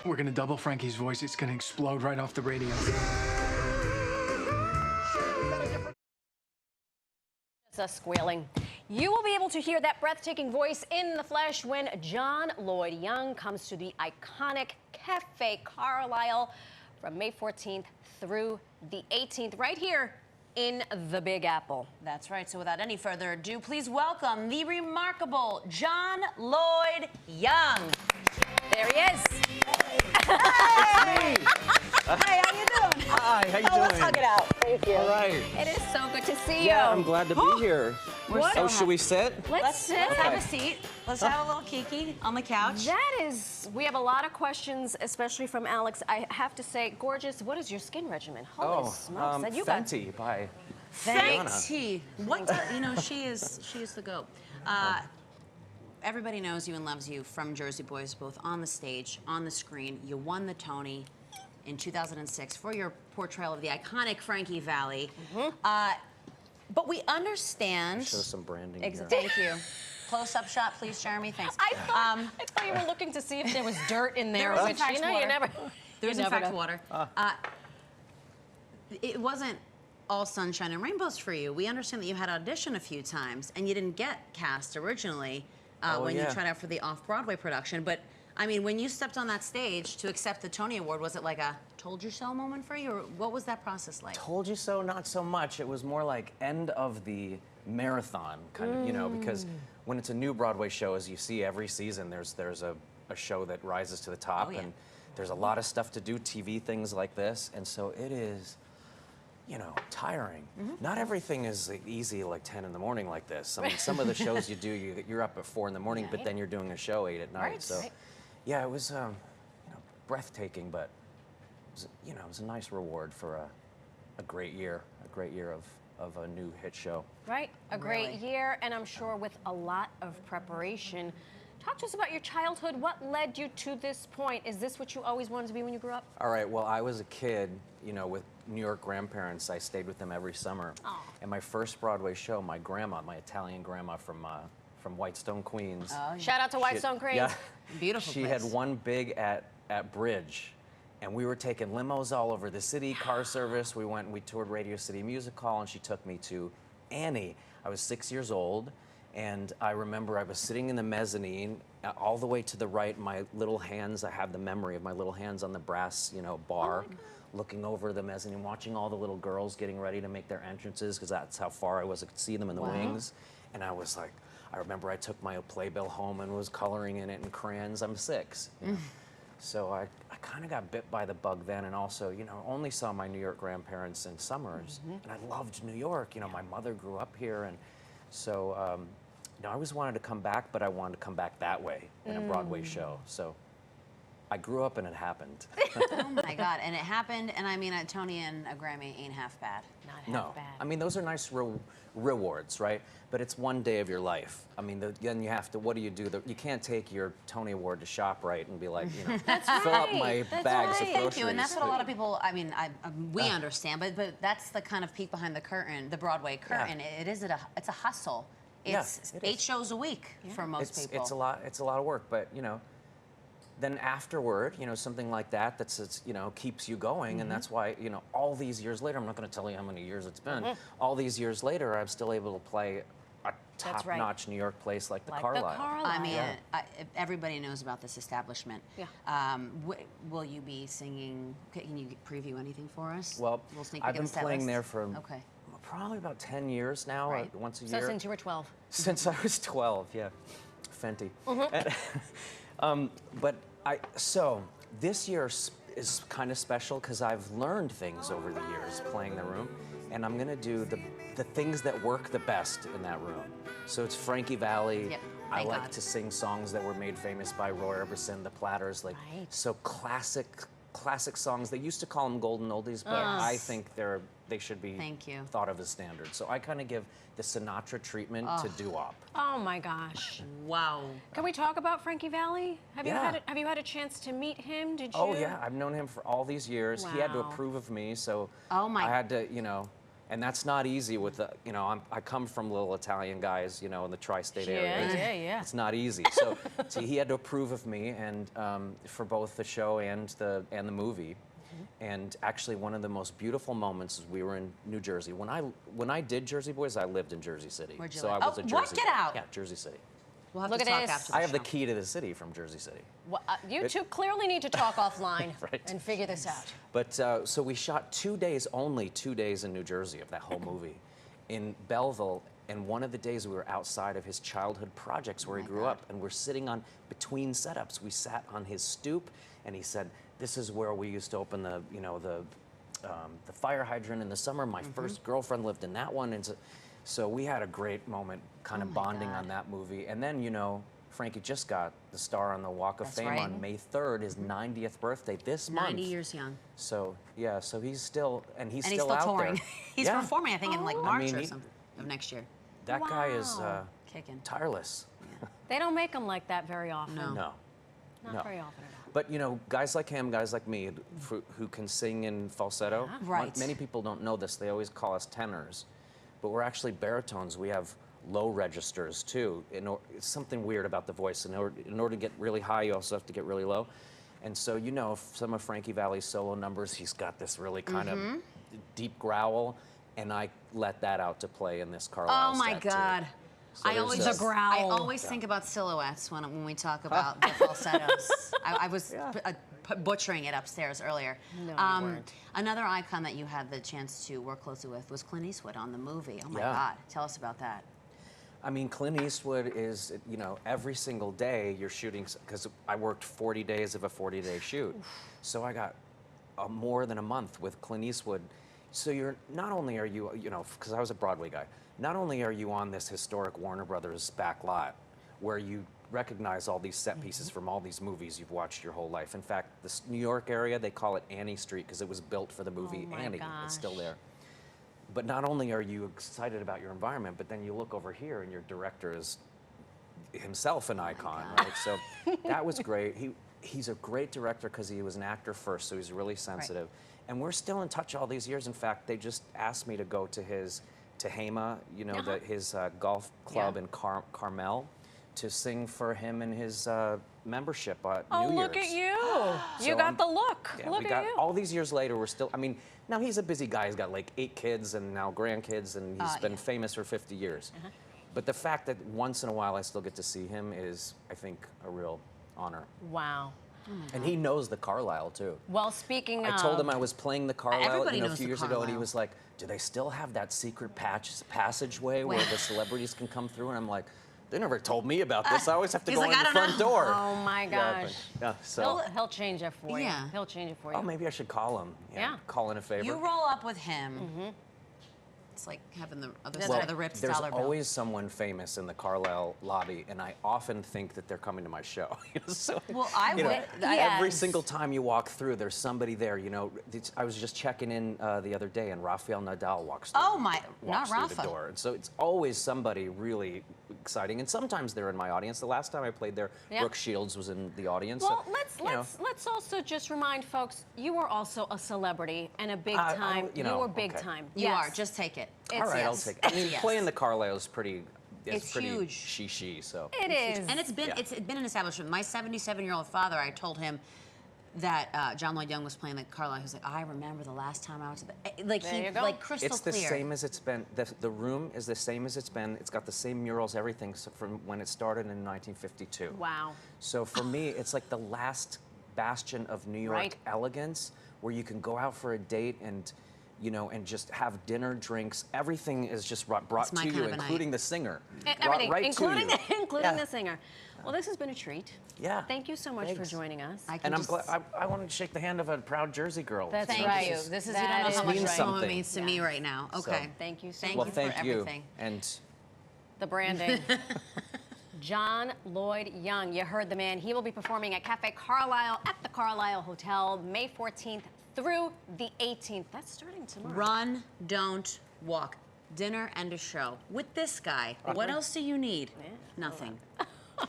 We're gonna double Frankie's voice. It's gonna explode right off the radio. It's us squealing. You will be able to hear that breathtaking voice in the flesh when John Lloyd Young comes to the iconic Cafe Carlyle from May 14th through the 18th, right here in the Big Apple. That's right. So without any further ado, please welcome the remarkable John Lloyd Young. There he is. Hey, how you doing? Hi, how you doing? Let's hug it out. Thank you. All right. It is so good to see you. Yeah, I'm glad to be here. What? Oh, should we sit? Let's sit. Have a seat. Let's have a little kiki on the couch. We have a lot of questions, especially from Alex. I have to say, gorgeous, what is your skin regimen? Holy smokes. And you got Fenty by Fenty. What? You know, she is the goat. Everybody knows you and loves you from Jersey Boys, both on the stage, on the screen. You won the Tony in 2006 for your portrayal of the iconic Frankie Valli. But we understand. Show some branding here. Thank you. Close-up shot, please, Jeremy. Thanks. I thought you were looking to see if there was dirt in there. There was, which, in fact, you know, water. you never. There was, in fact, water. It wasn't all sunshine and rainbows for you. We understand that you had auditioned a few times, and you didn't get cast originally when you tried out for the off-Broadway production. But, I mean, when you stepped on that stage to accept the Tony Award, was it like a told you so moment for you, or what was that process like? Told you so, not so much. It was more like end of the marathon, kind of, you know, because when it's a new Broadway show, as you see every season, there's a show that rises to the top, and there's a lot of stuff to do, TV things like this, and so it is, you know, tiring. Not everything is easy like 10 in the morning like this. I mean, some of the shows you do, you're up at 4 in the morning, but then you're doing a show 8 at night. So, yeah, it was, you know, breathtaking, but it was, you know, it was a nice reward for a great year of a new hit show. Right, a great year, and I'm sure with a lot of preparation. Talk to us about your childhood. What led you to this point? Is this what you always wanted to be when you grew up? All right, well, I was a kid, you know, with New York grandparents. I stayed with them every summer. And my first Broadway show, my grandma, my Italian grandma from Whitestone, Queens. Shout out to Whitestone, Queens. Yeah, Beautiful She place. had one big at Bridge. And we were taking limos all over the city, car service. We went and we toured Radio City Music Hall, and she took me to Annie. I was 6 years old, and I remember I was sitting in the mezzanine, all the way to the right, my little hands, I have the memory of my little hands on the brass, you know, bar, looking over the mezzanine, watching all the little girls getting ready to make their entrances, because that's how far I was. I could see them in the wings. And I was like, I remember I took my playbill home and was coloring in it in crayons. I'm 6. You know? So I kind of got bit by the bug then, and also, you know, only saw my New York grandparents in summers, and I loved New York. You know, my mother grew up here, and so, you know, I always wanted to come back, but I wanted to come back that way in a Broadway show. So I grew up and it happened. Oh my God, and it happened, and I mean, a Tony and a Grammy ain't half bad. Not half bad. I mean, those are nice rewards, right? But it's one day of your life. I mean, then you have to, what do? You can't take your Tony Award to ShopRite and be like, you know, fill up my bags of groceries. Thank you, and that's what a lot of people, I mean, we understand, but that's the kind of peek behind the curtain, the Broadway curtain. It's a hustle. It's 8 shows a week for most people. It's a lot of work, but, you know, then afterward, you know, something like that's you know, keeps you going, and that's why, you know, all these years later, I'm not going to tell you how many years it's been. All these years later, I'm still able to play a top-notch New York place like the Carlyle. I mean, everybody knows about this establishment. Will you be singing? Can you preview anything for us? Well, we'll I've been playing there for probably about 10 years now, once a year. So since you were 12? Since I was 12, yeah. Fenty. But so this year is kind of special because I've learned things over the years playing the room, and I'm gonna do the things that work the best in that room. So it's Frankie Valli. I like to sing songs that were made famous by Roy Orbison, the Platters, like so classic songs. They used to call them golden oldies, but I think they should be thought of as standard. So I kind of give the Sinatra treatment to doo-wop. Oh my gosh! Wow. Can we talk about Frankie Valli? Have you had a chance to meet him? Did you? Oh yeah, I've known him for all these years. He had to approve of me, so I had to, you know, And that's not easy with the, you know, I come from little Italian guys, you know, in the tri-state area. Yeah. It's not easy. So he had to approve of me, and for both the show and the movie. And actually, one of the most beautiful moments is we were in New Jersey. When I did Jersey Boys, I lived in Jersey City. Where'd you so live? I was a Jersey What? Get out! Yeah, Jersey City. We'll have Look to at talk this. after the I have the show. key to the city from Jersey City. Well, you two clearly need to talk offline Right. and figure this out. But so we shot 2 days, only 2 days in New Jersey of that whole movie, in Belleville. And one of the days we were outside of his childhood projects where he grew up, and we're sitting on between setups. We sat on his stoop, and he said, "This is where we used to open the, you know, the fire hydrant in the summer. My first girlfriend lived in that one." And so we had a great moment, kind of bonding on that movie. And then, you know, Frankie just got the star on the Walk of That's Fame right. on May 3rd, his 90th birthday this month. 90 years young. So yeah, so he's still And he's still still out touring. there. He's Yeah. performing, I think, in like March mean, or he- something of next year. That guy is Wow. Kicking. tireless. They don't make them like that very often. No. No, Not no. very often at all. But you know, guys like him, guys like me, who can sing in falsetto. Right. Many people don't know this. They always call us tenors, but we're actually baritones. We have low registers too. It's something weird about the voice. In order to get really high, you also have to get really low. And so, you know, some of Frankie Valli's solo numbers, he's got this really kind of deep growl, and I let that out to play in this Carlyle Oh my set, too. God. So I there's always, this- I always think about silhouettes when we talk about the falsettos. I was butchering it upstairs earlier. No, you weren't. Another icon that you had the chance to work closely with was Clint Eastwood on the movie. Oh my Yeah. God. Tell us about that. I mean, Clint Eastwood is, you know, every single day you're shooting, because I worked 40 days of a 40-day shoot. So I got more than a month with Clint Eastwood. So you're, not only are you, you know, because I was a Broadway guy, not only are you on this historic Warner Brothers back lot where you recognize all these set pieces from all these movies you've watched your whole life. In fact, this New York area, they call it Annie Street because it was built for the movie my Annie. gosh. It's still there. But not only are you excited about your environment, but then you look over here and your director is himself an icon, right? So that was great. He's a great director because he was an actor first, so he's really sensitive. And we're still in touch all these years. In fact, they just asked me to go to his, to Hema, you know, his golf club in Carmel, to sing for him and his membership at New Year's. Oh, look at you. You So got the look. Yeah, Look we at got, you. all these years later, we're still, I mean, now he's a busy guy. He's got like 8 kids and now grandkids, and he's been famous for 50 years. But the fact that once in a while I still get to see him is, I think, a real honor. Wow. And he knows the Carlyle, too. Well, speaking of... I told him I was playing the Carlyle, Everybody you know, a knows few the years ago, and he Carlyle. was like, "Do they still have that secret passageway where the celebrities can come through?" And I'm like, "They never told me about this. I always have to He's go like, in "I the don't front know." door." Oh, my gosh. Yeah, so. He'll change it for you. Yeah. He'll change it for you. Oh, maybe I should call him. Yeah. Call in a favor. You roll up with him. It's like having the other side Well, of the ripped there's dollar bill. always someone famous in the Carlyle lobby, and I often think that they're coming to my show. So, Well, I you know, would- every yes. single time you walk through, there's somebody there. You know, I was just checking in the other day, and Rafael Nadal walks through. Oh, my- walks not through the Rafa. door. And so it's always somebody really exciting, and sometimes they're in my audience. The last time I played there, Yeah. Brooke Shields was in the audience. Well, so, you know, let's also just remind folks, you were also a celebrity and a big I- time. you know, were big okay. time. You Yes. are. Just take it. all right, I'll yes. take it. I mean, Yes. playing the Carlyle is pretty. It's pretty huge. She. So. It is. And it's been been an establishment. My 77-year-old father, I told him that John Lloyd Young was playing the Carlyle. He was like, "I remember the last time I was at the..." Like, There you go. like crystal It's the clear. same as it's been. The room is the same as it's been. It's got the same murals, everything, so from when it started in 1952. Wow. So for me, it's like the last bastion of New York Right. elegance, where you can go out for a date and, you know, and just have dinner, drinks. Everything is just brought It's my to kind you, of a night. including the singer. Brought Everything, right including to you. including Yeah. the singer. Well, this has been a treat. Yeah. Thank you so much Thanks. for joining us. I can And I'm just, glad. I want to shake the hand of a proud Jersey girl. That's Thank right. you. This is, That you don't know how is much means this moment something. means to me right now. Okay. Thank you so Thank much. you Well, for thank you. everything. And The branding. John Lloyd Young, you heard the man. He will be performing at Cafe Carlyle at the Carlyle Hotel May 14th through the 18th. That's starting tomorrow. Run, don't walk. Dinner and a show with this guy. What else do you need? Nothing.